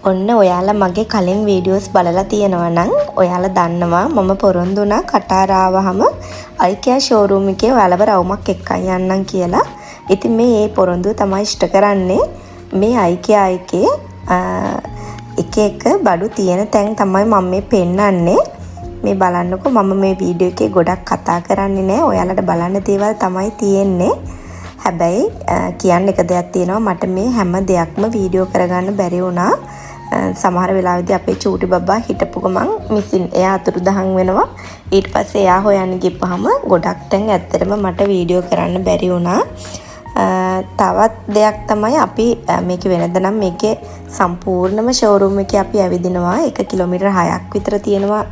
ඔන්න ඔයාලා මගේ කලින් වීඩියෝස් බලලා තියෙනවා නම් ඔයාලා දන්නවා මම පොරොන්දු වුණා කටාර ආවහම IKEA showroom එකේ ඔයාලව රවුමක් එක්කන් යන්නම් කියලා. ඉතින් මේ පොරොන්දුව තමයි ඉෂ්ට කරන්නේ. මේ IKEA එකේ එක බඩු තියෙන තැන් තමයි මම මේ පෙන්නන්නේ. මේ බලන්නකෝ මම මේ වීඩියෝ එකේ ගොඩක් කතා කරන්නේ නැහැ. ඔයාලට බලන්න දේවල් තමයි තියෙන්නේ. හැබැයි කියන්න එක දෙයක් තියෙනවා මට මේ හැම දෙයක්ම වීඩියෝ කරගන්න බැරි වුණා. සමහර වෙලාවෙදී අපේ චූටි බබා හිටපු ගමන් මිසින් එයා අතුරුදහන් වෙනවා. ඊට පස්සේ එයා හොයන්න ගිහපුවම ගොඩක් තැන් ඇත්තටම මට වීඩියෝ කරන්න බැරි වුණා. තවත් දෙයක් තමයි අපි මේක වෙනද නම් මේකේ සම්පූර්ණම ෂෝරූම් එකේ අපි ඇවිදිනවා 1 කිලෝමීටර් 6ක් විතර තියෙනවා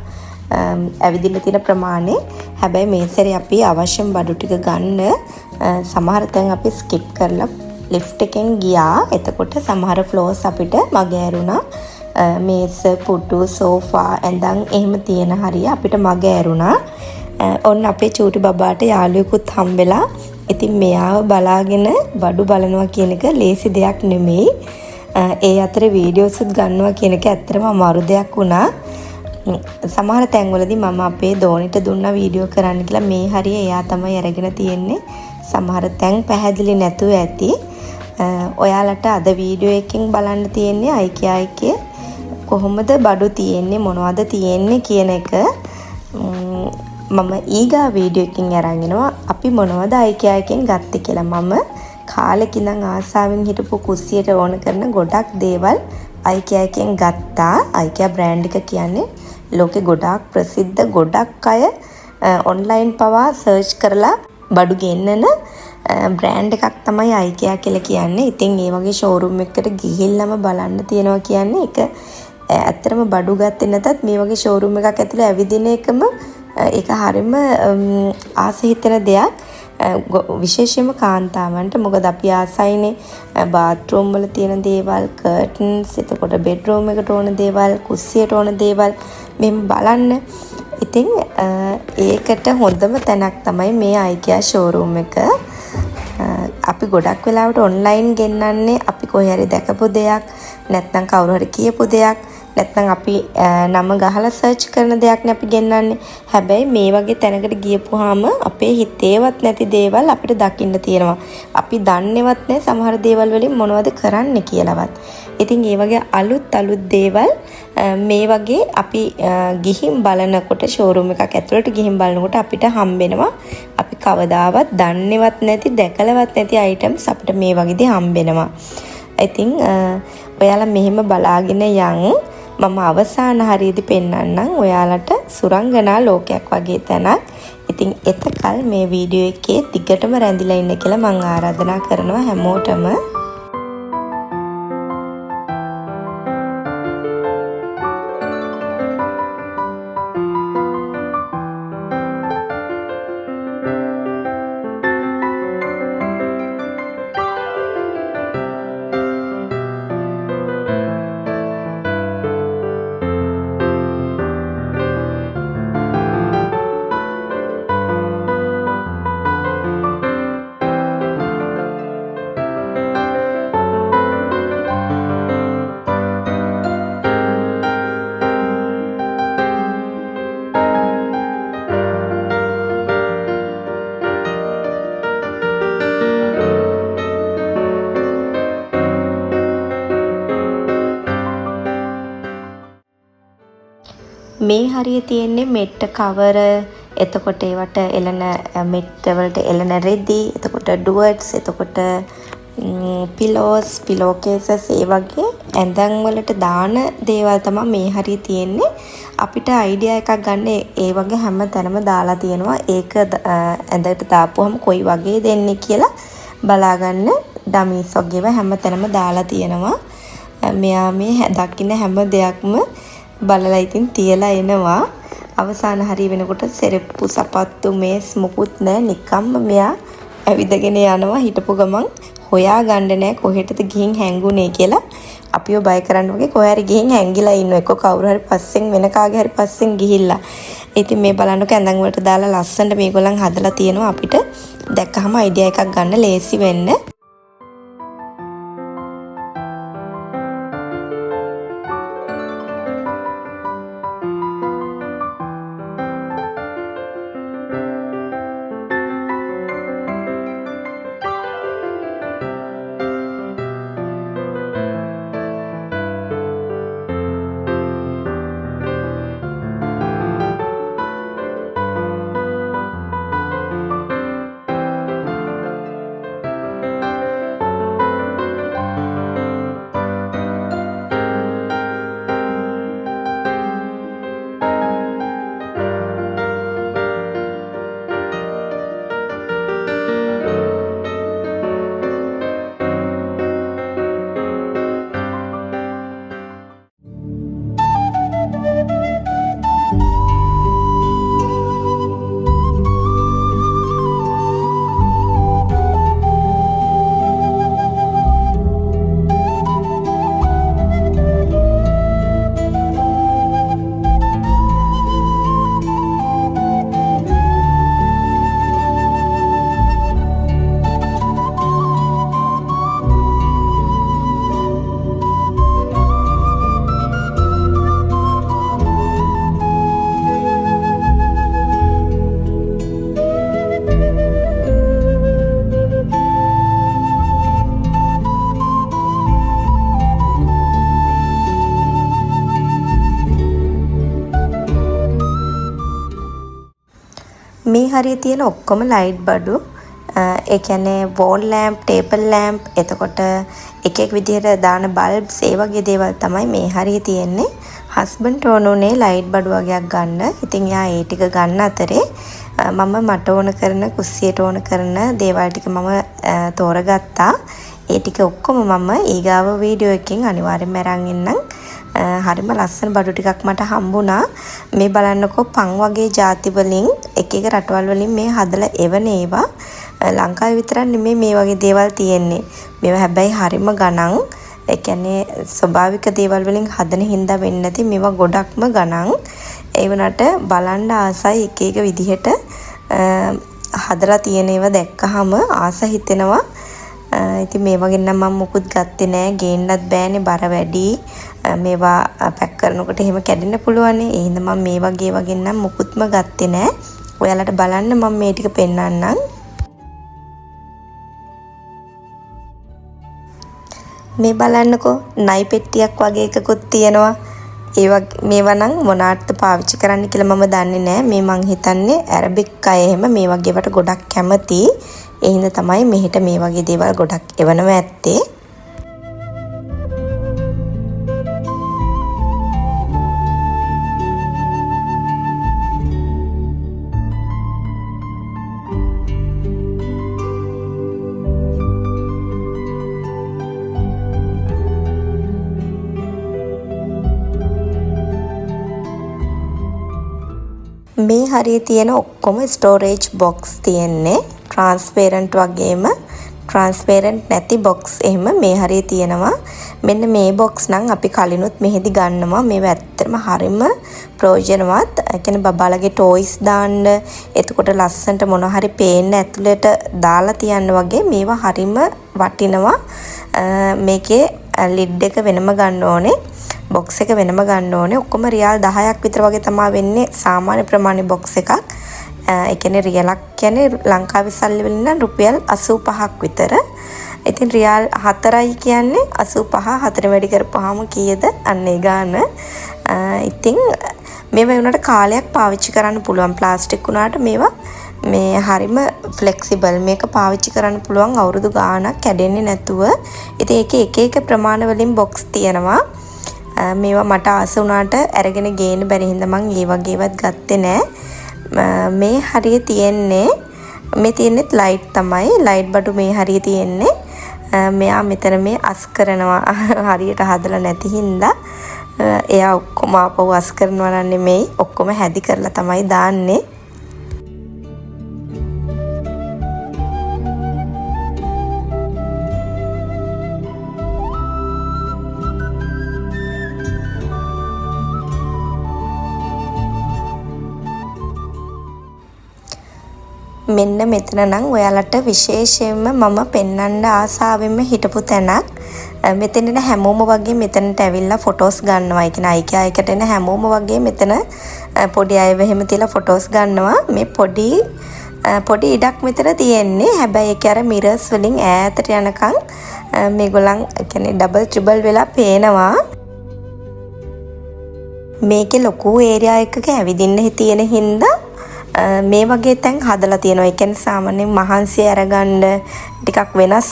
ඇවිදින්න තියෙන ප්‍රමාණය. හැබැයි මේ සැරේ අපි අවශ්‍යම බඩු ටික ගන්න සමහර තැන් අපි ස්කිප් කරලා ලිෆ්ට් එකෙන් ගියා. එතකොට සමහර ෆ්ලෝර්ස් අපිට මග ඇරුණා. මේස, පුටු, සෝෆා, ඇඳන් එහෙම තියෙන හරිය අපිට මග ඇරුණා. ඔන්න අපේ චූටි බබාට යාළුවෙකුත් හම්බෙලා. ඉතින් මෙයාව බලාගෙන බඩු බලනවා කියන එක ලේසි දෙයක් නෙමෙයි. ඒ අතරේ වීඩියෝස්ත් ගන්නවා කියන එක ඇත්තටම අමාරු දෙයක් වුණා. සමහර තැන්වලදී මම අපේ දෝනිට දුන්නා වීඩියෝ කරන්න කියලා. මේ හරිය එයා තමයි අරගෙන තියෙන්නේ. සමහර තැන් පැහැදිලි නැතුව ඇති. ඔයාලට අද වීඩියෝ එකෙන් බලන්න තියෙන්නේ IKEA එකේ කොහොමද බඩු තියෙන්නේ මොනවද තියෙන්නේ කියන එක. මම ඊගා වීඩියෝ එකකින් අරන් එනවා අපි මොනවද IKEA එකෙන් ගත්තේ කියලා. මම කාලෙක ඉඳන් ආසාවෙන් හිටපු කුස්සියට ඕන කරන ගොඩක් දේවල් IKEA එකෙන් ගත්තා. IKEA බ්‍රෑන්ඩ් එක කියන්නේ ලෝකේ ගොඩාක් ප්‍රසිද්ධ ගොඩක් අය ඔන්ලයින් පවා සර්ච් කරලා බඩු ගෙන්නන බ්‍රෑන්ඩ් එකක් තමයි IKEA කියලා කියන්නේ. ඉතින් ඒ වගේ ෂෝරූම් එකකට ගිහිල්ලාම බලන්න තියනවා කියන්නේ ඒක ඇත්තටම බඩු ගත්තේ නැතත් මේ වගේ ෂෝරූම් එකක් ඇතුලේ ඇවිදින එකම ඒක හරියම ආස හිතෙන දෙයක්. විශේෂයෙන්ම කාන්තාවන්ට. මොකද අපි ආසයිනේ බාත්රූම් වල තියෙන දේවල්, කර්ටන්ස්, එතකොට බෙඩ්රූම් එකට ඕන දේවල්, කුස්සියට ඕන දේවල් මෙහෙම බලන්න. ඉතින් ඒකට හොඳම තැනක් තමයි මේ IKEA showroom එක. අපි ගොඩක් වෙලාවට ඔන්ලයින් ගෙන්නන්නේ අපි කොහේ හරි දැකපු දෙයක්, නැත්නම් කවුරු හරි කියපු දෙයක්, නැත්නම් අපි නම ගහලා සර්ච් කරන දෙයක් නේ අපි ගෙන්නන්නේ. හැබැයි මේ වගේ තැනකට ගියපුවාම අපේ හිතේවත් නැති දේවල් අපිට දකින්න තියෙනවා. අපි දන්නේවත් නැහැ සමහර දේවල් වලින් මොනවද කරන්න කියලාවත්. ඉතින් ඒ වගේ අලුත් දේවල් මේ වගේ අපි ගිහින් බලනකොට ෂෝරූම් එකක් ඇතුළට ගිහින් බලනකොට අපිට හම්බෙනවා. අපි කවදාවත් දන්නේවත් නැති දැකලවත් නැති අයිටම්ස් අපිට මේ වගේදී හම්බෙනවා. ඉතින් ඔයාලා මෙහෙම බලාගෙන යන් මම අවසාන හරියදී පෙන්නන්නම් ඔයාලට සුරංගනා ලෝකයක් වගේ තැනක්. ඉතින් එතකල් මේ වීඩියෝ එකේ දිගටම රැඳිලා ඉන්න කියලා මම ආරාධනා කරනවා හැමෝටම. මේ හරිය තියෙන්නේ මෙට්ට කවර, එතකොට ඒවට එළන මෙට්ට වලට එළන රෙදි, එතකොට ඩුවර්ට්ස්, එතකොට පිලෝස්, පිලෝ කේසස්, ඒ වගේ ඇඳන් වලට දාන දේවල් තමයි මේ හරිය තියෙන්නේ. අපිට අයිඩියා එකක් ගන්න ඒ වගේ හැම තැනම දාලා තියෙනවා. ඒක ඇඳට දාපුවම කොයි වගේ දෙන්නේ කියලා බලාගන්න ඩමීස් වගේව හැම තැනම දාලා තියෙනවා. මෙයා මේ දකින්න හැම දෙයක්ම බලලා ඉතින් තියලා එනවා. අවසාන හරිය වෙනකොට සෙරෙප්පු, සපත්තු, මේස් මොකුත් නැහැ. නිකම්ම මෙයා ඇවිදගෙන යනවා. හිටපු ගමන් හොයා ගන්න නැහැ කොහෙටද ගිහින් හැංගුනේ කියලා. අපිව බය කරන්න වගේ කොහේ හරි ගිහින් හැංගිලා ඉන්නවා. එක්ක කවුරු හරි පස්සෙන් වෙන කාගේ හරි පස්සෙන් ගිහිල්ලා. ඉතින් මේ බලන්නකො ඇඳන් වලට දාලා ලස්සනට මේගොල්ලන් හදලා තියෙනවා. අපිට දැක්කහම අයිඩියා එකක් ගන්න ලේසි වෙන්න. මේ හරිය තියෙන ඔක්කොම ලයිට් බඩු ඒ කියන්නේ වෝල් ලැම්ප්, ටේබල් ලැම්ප්, එතකොට එක එක විදිහට දාන බල්බ්ස් ඒ වගේ දේවල් තමයි මේ හරිය තියෙන්නේ. හස්බන්ඩ් ඕනුනේ ලයිට් බඩු වගේක් ගන්න. ඉතින් යා ඒ ටික ගන්න අතරේ මම මට ඕන කරන කුස්සියට ඕන කරන දේවල් ටික මම තෝරගත්තා. ඒ ටික ඔක්කොම මම ඊගාව වීඩියෝ එකකින් අනිවාර්යෙන්ම අරන් එන්නම්. හරිම ලස්සන බඩු ටිකක් මට හම්බුණා. මේ බලන්නකෝ පන් වගේ ಜಾති වලින් එක එක රටවල් වලින් මේ හදලා එවන ඒවා. ලංකාවේ විතරක් නෙමෙයි මේ වගේ දේවල් තියෙන්නේ. මේවා හැබැයි හරිම ගණන්. ඒ කියන්නේ ස්වභාවික දේවල් වලින් හදන හින්දා වෙන්නේ නැති මේවා ගොඩක්ම ගණන්. ඒ වුණාට බලන්න ආසයි එක එක විදිහට හදලා තියෙන ඒවා දැක්කහම ආස හිතෙනවා. ඉතින් මේ වගේ නම් මම මුකුත් ගත්තේ නෑ. ගේන්නත් බෑනේ, බර වැඩි. මේවා පැක් කරනකොට එහෙම කැඩෙන්න පුළුවන්. ඒ හින්දා මම මේ වගේ නම් මුකුත්ම ගත්තේ නෑ. ඔයාලට බලන්න මම මේ ටික පෙන්නන්නම්. මේ බලන්නකෝ නයි පෙට්ටියක් වගේ එකකුත් තියෙනවා. මේවා නම් මොනාටද පාවිච්චි කරන්න කියලා මම දන්නේ නැහැ. මේ මං හිතන්නේ ඇරබික් අය එහෙම මේ වගේවට ගොඩක් කැමති. ඒ හින්දා තමයි මෙහෙට මේ වගේ දේවල් ගොඩක් එවනවා ඇත්තේ. මේ හරිය තියෙන ඔක්කොම ස්ටෝරේජ් බොක්ස් තියෙන්නේ ට්‍රාන්ස්පරන්ට් වගේම ට්‍රාන්ස්පරන්ට් නැති බොක්ස් එහෙම මේ හරිය තියෙනවා. මෙන්න මේ බොක්ස් නම් අපි කලිනුත් මෙහෙදි ගන්නවා. මේවා ඇත්තටම හරිම ප්‍රයෝජනවත්. ඒ කියන්නේ බබාලගේ ටොයිස් දාන්න, එතකොට ලස්සනට මොන හරි පේන්න ඇතුළට දාලා තියන්න වගේ මේවා හරිම වටිනවා. මේකේ ලිඩ් එක වෙනම ගන්න ඕනේ. බොක්ස් එක වෙනම ගන්න ඕනේ. ඔක්කොම රියල් 10ක් විතර වගේ තමයි වෙන්නේ සාමාන්‍ය ප්‍රමාණි බොක්ස් එකක්. ඒ කියන්නේ රියලක් කියන්නේ ලංකාවේ සල්ලි වලින් නම් රුපියල් 85ක් විතර. ඉතින් රියල් 4යි කියන්නේ 85 4 වැඩි කරපුවාම කීයද? අන්න ඒ ගාන. ඉතින් මේවා වුණාට කාලයක් පාවිච්චි කරන්න පුළුවන්. ප්ලාස්ටික් වුණාට මේවා මේ හරිම ෆ්ලෙක්සිබල්. මේක පාවිච්චි කරන්න පුළුවන් අවුරුදු ගාණක් කැඩෙන්නේ නැතුව. ඉතින් ඒකේ එක එක ප්‍රමාණ වලින් බොක්ස් තියෙනවා. මේවා මට ආස වුණාට අරගෙන ගේන්න බැරි හින්දා මං ඒ වගේවත් ගත්තේ නෑ. මේ හරිය තියෙන්නේ මේ තියෙන්නේ ලයිට් තමයි. ලයිට් බඩු මේ හරිය තියෙන්නේ. මෙයා මෙතන මේ අස් කරනවා හරියට හදලා නැති හින්දා එයා ඔක්කොම ආපහු අස් කරනවා නෙමෙයි, ඔක්කොම හැදි කරලා තමයි දාන්නේ. මෙන්න මෙතන නම් ඔයාලට විශේෂයෙන්ම මම පෙන්වන්න ආසාවෙන්ම හිටපු තැනක්. මෙතන එන හැමෝම වගේ මෙතනට ඇවිල්ලා ෆොටෝස් ගන්නවා. ඒ කියන්නේ IKEA එකට එන හැමෝම වගේ මෙතන පොඩි අයව එහෙම තියලා ෆොටෝස් ගන්නවා. මේ පොඩි ඉඩක් මෙතන තියෙන්නේ. හැබැයි ඒක අර මිරර්ස් වලින් ඈතට යනකම් මේගොල්ලන් කියන්නේ ඩබල් ට්‍රිබල් වෙලා පේනවා. මේකේ ලොකු ඒරියා එකක ඇවිදින්න තියෙන හින්දා මේ වගේ තැන් හදලා තියෙනවා. ඒ කියන්නේ සාමාන්‍යයෙන් මහන්සිය අරගන්න ටිකක් වෙනස්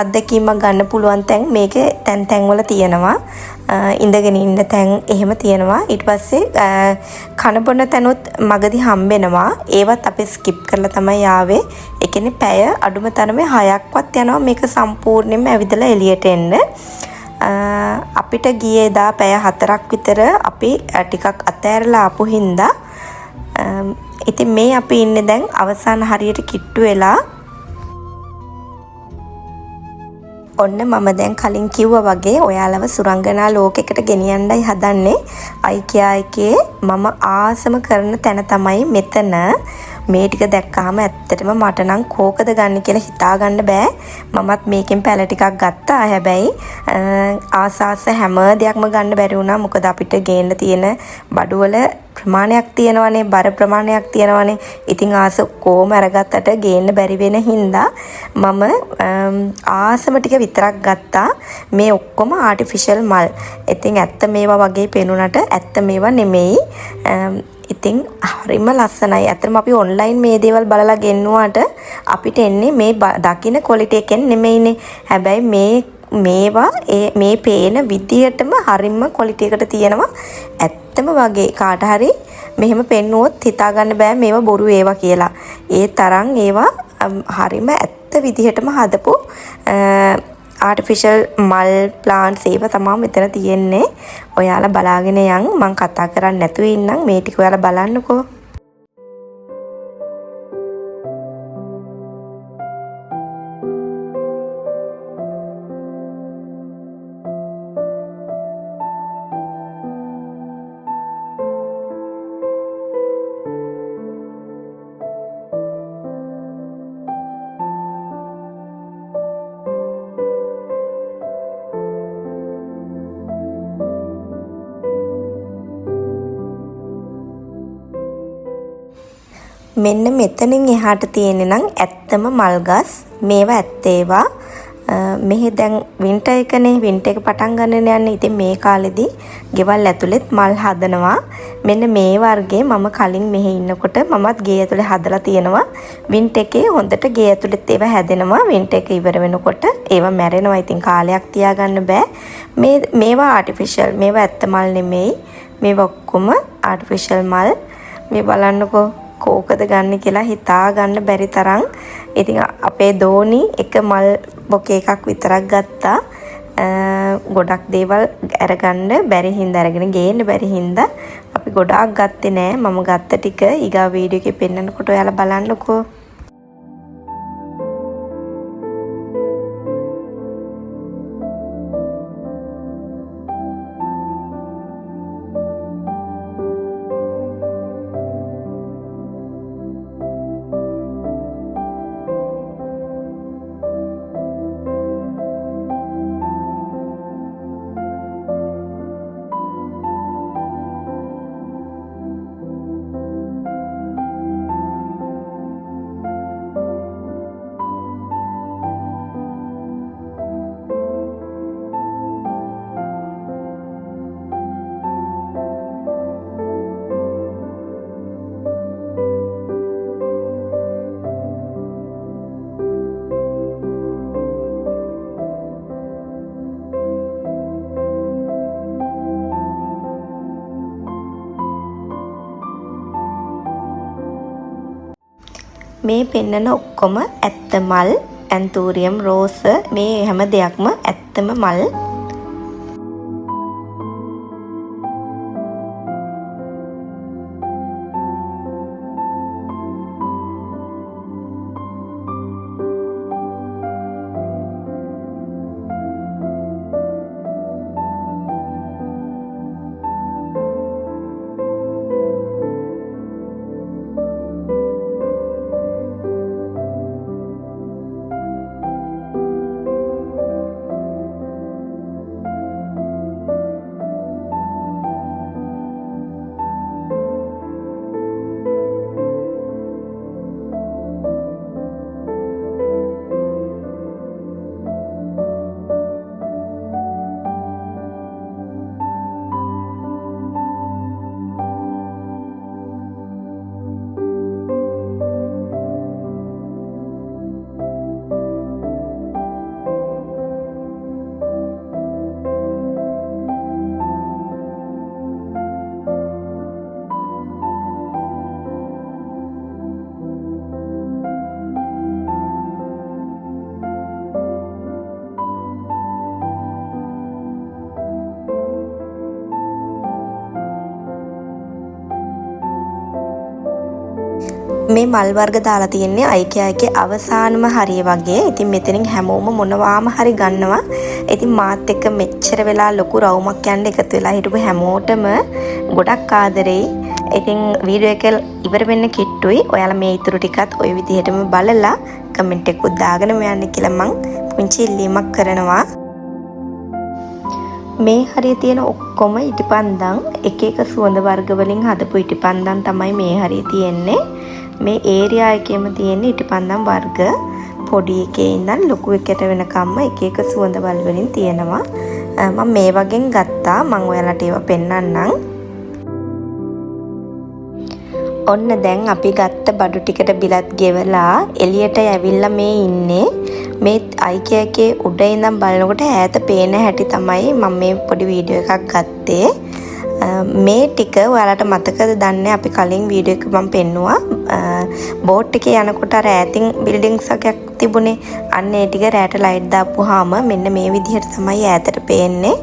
අත්දැකීමක් ගන්න පුළුවන් තැන් මේකේ තැන් වල තියෙනවා. ඉඳගෙන ඉන්න තැන් එහෙම තියෙනවා. ඊට පස්සේ කන බොන තැනුත් මගදී හම්බෙනවා. ඒවත් අපි ස්කිප් කරලා තමයි ආවේ. ඒ කියන්නේ පැය අඩුම තරමේ 6ක්වත් යනවා මේක සම්පූර්ණයෙන්ම ඇවිදලා එළියට එන්න. අපිට ගියේ දා පැය 4ක් විතර අපි ටිකක් අතෑරලා ආපු හින්දා ඉතින් මේ අපි ඉන්නේ දැන් අවසාන හරියට කිට්ටු වෙලා. ඔන්න මම දැන් කලින් කිව්වා වගේ ඔයාලව සුරංගනා ලෝකයකට ගෙනියන්නයි හදන්නේ. IKEA එකේ මම ආසම කරන තැන තමයි මෙතන. මේ ටික දැක්කහම ඇත්තටම මට නම් කෝකද ගන්න කියලා හිතා ගන්න බෑ. මමත් මේකෙන් පැල ටිකක් ගත්තා. හැබැයි ආසාස හැම දෙයක්ම ගන්න බැරි වුණා. මොකද අපිට ගේන්න තියෙන බඩුවල ප්‍රමාණයක් තියෙනවනේ, බර ප්‍රමාණයක් තියෙනවනේ. ඉතින් ආස කොහොම අරගත්තට ගේන්න බැරි වෙන හින්දා මම ආසම ටික විතරක් ගත්තා. මේ ඔක්කොම ආටිෆිෂල් මල්. ඉතින් ඇත්ත මේවා වගේ පෙනුනට ඇත්ත මේවා නෙමෙයි. ඉතින් හරිම ලස්සනයි. ඇත්තටම අපි ඔන්ලයින් මේ දේවල් බලලා ගෙන්නුවාට අපිට එන්නේ මේ දකින්න ක්වොලිටි එකෙන් නෙමෙයිනේ. හැබැයි මේවා මේ පේන විදියටම හරිම ක්වොලිටි එකට තියෙනවා. ඇත්තම වගේ කාට හරි මෙහෙම පෙන්නුවොත් හිතා ගන්න බෑ මේවා බොරු ඒවා කියලා. ඒ තරම් ඒවා හරිම ඇත්ත විදිහටම හදපු ආටිෆිෂල් මල් ප්ලාන්ට්ස් ඒවා තමයි මෙතන තියෙන්නේ. ඔයාලා බලාගෙන යන්. මම කතා කරන්නේ නැතුව ඉන්නම්. මේ ටික ඔයාලා බලන්නකෝ. මෙන්න මෙතනින් එහාට තියෙන්නේ නම් ඇත්තම මල් ගස්. මේවා ඇත්තේවා. මෙහි දැන් වින්ටර් එකනේ. වින්ටර් එක පටන් ගන්න යන්නේ. ඉතින් මේ කාලෙදී ගෙවල් ඇතුළෙත් මල් හදනවා. මෙන්න මේ වර්ගයේ මම කලින් මෙහි ඉන්නකොට මමත් ගේ ඇතුළේ හදලා තියෙනවා. වින්ටර් එකේ හොඳට ගේ ඇතුළෙත් ඒවා හැදෙනවා. වින්ටර් එක ඉවර වෙනකොට ඒවා මැරෙනවා. ඉතින් කාලයක් තියාගන්න බෑ. මේවා ආටිෆිෂල්. මේවා ඇත්ත මල් නෙමෙයි. මේවා ඔක්කොම ආටිෆිෂල් මල්. මේ බලන්නකෝ කෝකද ගන්න කියලා හිතා ගන්න බැරි තරම්. ඉතින් අපේ දෝනි එක මල් බොකේ එකක් විතරක් ගත්තා. ගොඩක් දේවල් අරගන්න බැරි හින්දා අරගෙන ගේන්න බැරි හින්දා අපි ගොඩාක් ගත්තේ නෑ. මම ගත්ත ටික ඊගා වීඩියෝ එකේ පෙන්නනකොට ඔයාලා බලන්නකෝ. මේ පෙන්නන ඔක්කොම ඇත්ත මල්. ඇන්තූරියම්, රෝස, මේ හැම දෙයක්ම ඇත්තම මල්. මේ මල් වර්ග දාලා තියෙන්නේ IKEA එකේ අවසානම හරිය වගේ. ඉතින් මෙතනින් හැමෝම මොනවාම හරි ගන්නවා. ඉතින් මාත් එක්ක මෙච්චර වෙලා ලොකු රවුමක් යන්න එකතු වෙලා හිටපු හැමෝටම ගොඩක් ආදරෙයි. ඉතින් වීඩියෝ එක ඉවර වෙන්න කිට්ටුයි. ඔයාලා මේ ඊතුරු ටිකත් ওই විදිහටම බලලා කමෙන්ට් එකක් දාගෙන යන්න කියලා මං පුංචි ඉල්ලීමක් කරනවා. මේ හරිය තියෙන ඔක්කොම ඉටිපන්දම් එක එක සුවඳ වර්ග වලින් හදපු ඉටිපන්දම් තමයි මේ හරිය තියෙන්නේ. මේ ඒරියා එකේම තියෙන ඉටිපන්දම් වර්ග පොඩි එකේ ඉඳන් ලොකු එකට වෙනකම්ම එක එක සුවඳවල් වලින් තියෙනවා. මම මේ වගේ ගත්තා. මම ඔයාලට ඒවා පෙන්නන්නම්. ඔන්න දැන් අපි ගත්ත බඩු ටිකට බිලත් ගෙවලා එළියට ඇවිල්ලා මේ ඉන්නේ. මේ IKEA එකේ උඩ ඉඳන් බලනකොට ඈත පේන හැටි තමයි මම මේ පොඩි වීඩියෝ එකක් ගත්තේ. මේ ටික ඔයාලට මතකද දන්නේ අපි කලින් වීඩියෝ එක මම පෙන්නුවා. බෝට් එකේ යනකොට අර ඈතින් බිල්ඩින්ග්ස් එකක් තිබුණේ. අන්න ඒ ටික රැට ලයිට් දාපුවාම මෙන්න මේ විදිහට තමයි ඈතට පේන්නේ.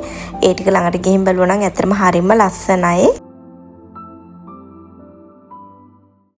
ඒ ටික ළඟට ගිහින් බලුවා නම් ඇත්තටම හරිම ලස්සනයි.